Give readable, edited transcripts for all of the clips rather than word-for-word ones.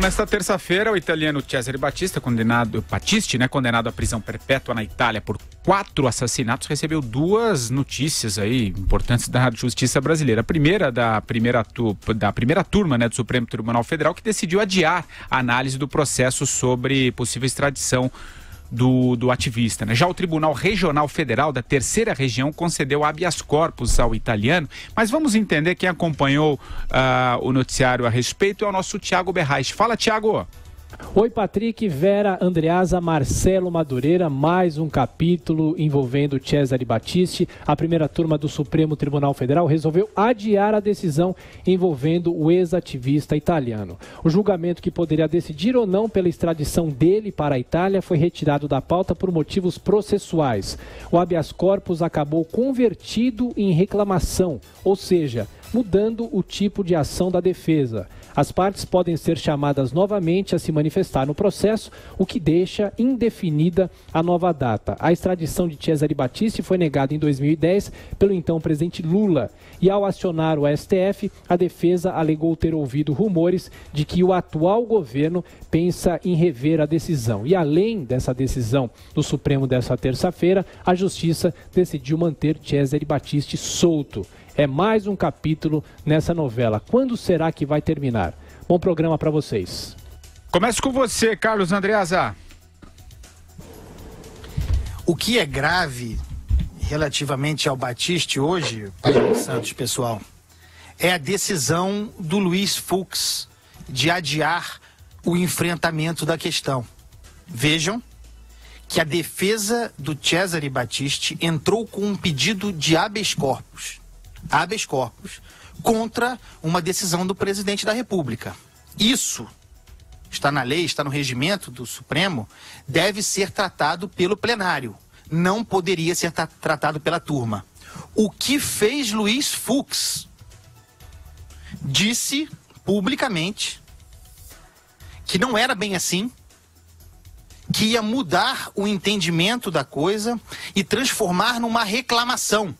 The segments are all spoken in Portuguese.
Nesta terça-feira, o italiano Cesare Battisti, condenado à prisão perpétua na Itália por 4 assassinatos, recebeu 2 notícias aí importantes da justiça brasileira. A primeira da primeira turma, do Supremo Tribunal Federal, que decidiu adiar a análise do processo sobre possível extradição do ativista, né? Já o Tribunal Regional Federal da Terceira Região concedeu habeas corpus ao italiano, mas vamos entender. Quem acompanhou o noticiário a respeito é o nosso Thiago Berrais. Fala, Thiago! Oi, Patrick, Vera, Andreasa, Marcelo Madureira, mais um capítulo envolvendo Cesare Battisti. A primeira turma do Supremo Tribunal Federal resolveu adiar a decisão envolvendo o ex-ativista italiano. O julgamento, que poderia decidir ou não pela extradição dele para a Itália, foi retirado da pauta por motivos processuais. O habeas corpus acabou convertido em reclamação, ou seja, mudando o tipo de ação da defesa. As partes podem ser chamadas novamente a se manifestar no processo, o que deixa indefinida a nova data. A extradição de Cesare Battisti foi negada em 2010 pelo então presidente Lula. E ao acionar o STF, a defesa alegou ter ouvido rumores de que o atual governo pensa em rever a decisão. E além dessa decisão do Supremo dessa terça-feira, a Justiça decidiu manter Cesare Battisti solto. É mais um capítulo nessa novela. Quando será que vai terminar? Bom programa para vocês. Começo com você, Carlos Andreasa. O que é grave relativamente ao Battisti hoje, Paulo Santos, pessoal, é a decisão do Luiz Fux de adiar o enfrentamento da questão. Vejam que a defesa do Cesare Battisti entrou com um pedido de habeas corpus contra uma decisão do presidente da República. Isso está na lei, está no regimento do Supremo, deve ser tratado pelo plenário. Não poderia ser tratado pela turma. O que fez Luiz Fux? Disse publicamente que não era bem assim, que ia mudar o entendimento da coisa e transformar numa reclamação,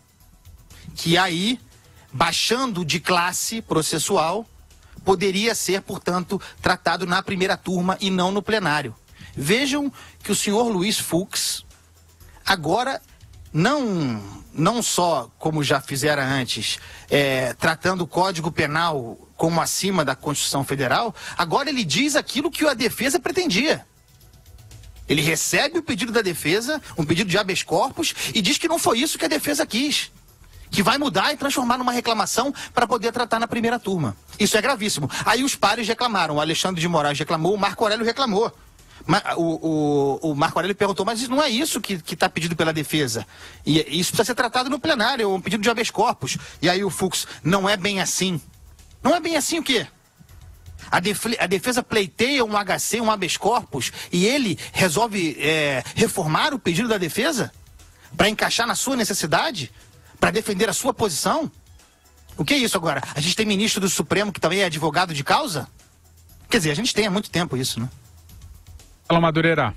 que aí, baixando de classe processual, poderia ser, portanto, tratado na primeira turma e não no plenário. Vejam que o senhor Luiz Fux, agora, não só, como já fizera antes, tratando o Código Penal como acima da Constituição Federal, agora ele diz aquilo que a defesa pretendia. Ele recebe o pedido da defesa, um pedido de habeas corpus, e diz que não foi isso que a defesa quis, que vai mudar e transformar numa reclamação para poder tratar na primeira turma. Isso é gravíssimo. Aí os pares reclamaram, o Alexandre de Moraes reclamou, o Marco Aurélio reclamou. O Marco Aurélio perguntou, mas não é isso que está pedido pela defesa. E isso precisa ser tratado no plenário, é um pedido de habeas corpus. E aí o Fux, não é bem assim. Não é bem assim o quê? A defesa pleiteia um HC, um habeas corpus, e ele resolve reformar o pedido da defesa para encaixar na sua necessidade? Para defender a sua posição? O que é isso agora? A gente tem ministro do Supremo que também é advogado de causa? Quer dizer, a gente tem há muito tempo isso, né? Fala, Madureira.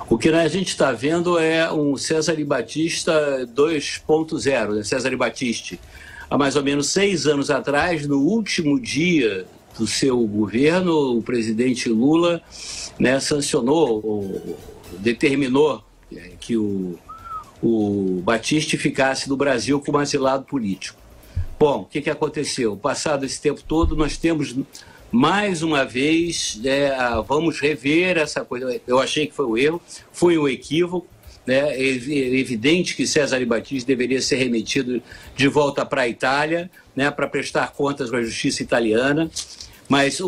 O que a gente está vendo é um Cesare Battisti 2.0, né? Cesare Battisti. Há mais ou menos 6 anos atrás, no último dia do seu governo, o presidente Lula, né, determinou que o Battisti ficasse no Brasil como asilado político. Bom, o que aconteceu? Passado esse tempo todo, nós temos mais uma vez, vamos rever essa coisa. Eu achei que foi um erro, foi um equívoco, né? É evidente que Cesare Battisti deveria ser remetido de volta para a Itália, né, para prestar contas à justiça italiana. Mas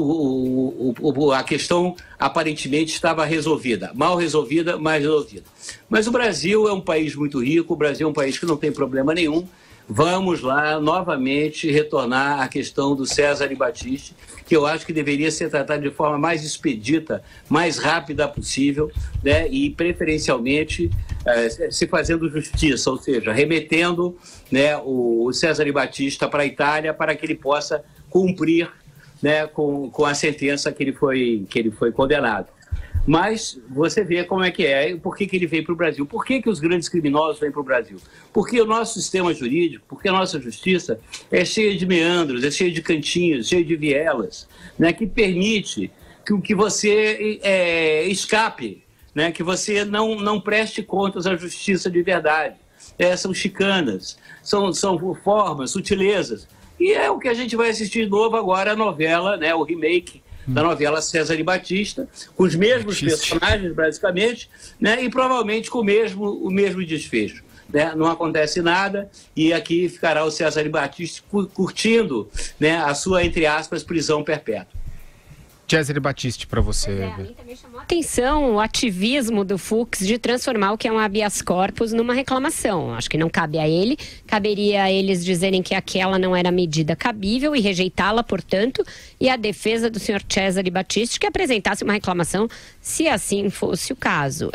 a questão aparentemente estava resolvida, mal resolvida, mas resolvida. Mas o Brasil é um país muito rico, o Brasil é um país que não tem problema nenhum. Vamos lá novamente retornar à questão do Cesare Battisti, que eu acho que deveria ser tratado de forma mais expedita, mais rápida possível, né, e preferencialmente se fazendo justiça, ou seja, remetendo, né, o Cesare Battisti para a Itália para que ele possa cumprir, né, com a sentença que ele foi condenado. Mas você vê como é que é, por que ele veio para o Brasil. Por que os grandes criminosos vêm para o Brasil? Porque o nosso sistema jurídico, porque a nossa justiça é cheia de meandros, é cheia de cantinhos, cheia de vielas, né, que permite que você escape, né? Que você não preste contas à justiça de verdade. São chicanas, são formas, sutilezas. E é o que a gente vai assistir de novo agora, a novela, né? O remake da novela César e Batista, com os mesmos personagens, basicamente, né? E provavelmente com o mesmo desfecho. Né? Não acontece nada e aqui ficará o César e Batista curtindo, né, a sua, entre aspas, prisão perpétua. César Batista, para você. A mim também chamou a atenção o ativismo do Fux de transformar o que é um habeas corpus numa reclamação. Acho que não cabe a ele, caberia a eles dizerem que aquela não era medida cabível e rejeitá-la, portanto, e a defesa do senhor César Batista que apresentasse uma reclamação se assim fosse o caso.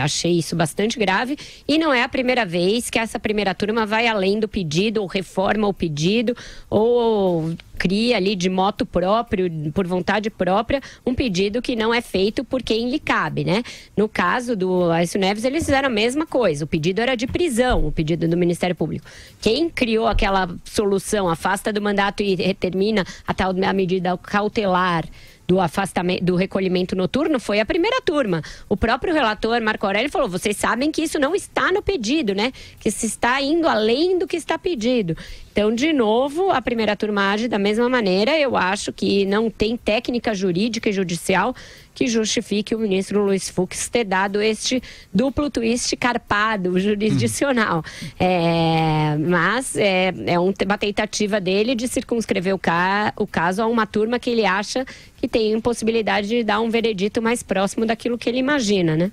Achei isso bastante grave e não é a primeira vez que essa primeira turma vai além do pedido ou reforma o pedido ou cria ali de moto próprio, por vontade própria, um pedido que não é feito por quem lhe cabe, né? No caso do Aécio Neves, eles fizeram a mesma coisa. O pedido era de prisão, o pedido do Ministério Público. Quem criou aquela solução, afasta do mandato e termina a medida cautelar do afastamento, do recolhimento noturno, foi a primeira turma. O próprio relator Marco Aurélio falou, vocês sabem que isso não está no pedido, né? Que se está indo além do que está pedido. Então, de novo, a primeira turma age da mesma maneira. Eu acho que não tem técnica jurídica e judicial que justifique o ministro Luiz Fux ter dado este duplo twist carpado jurisdicional. Mas é uma tentativa dele de circunscrever o caso a uma turma que ele acha que tem possibilidade de dar um veredito mais próximo daquilo que ele imagina, né?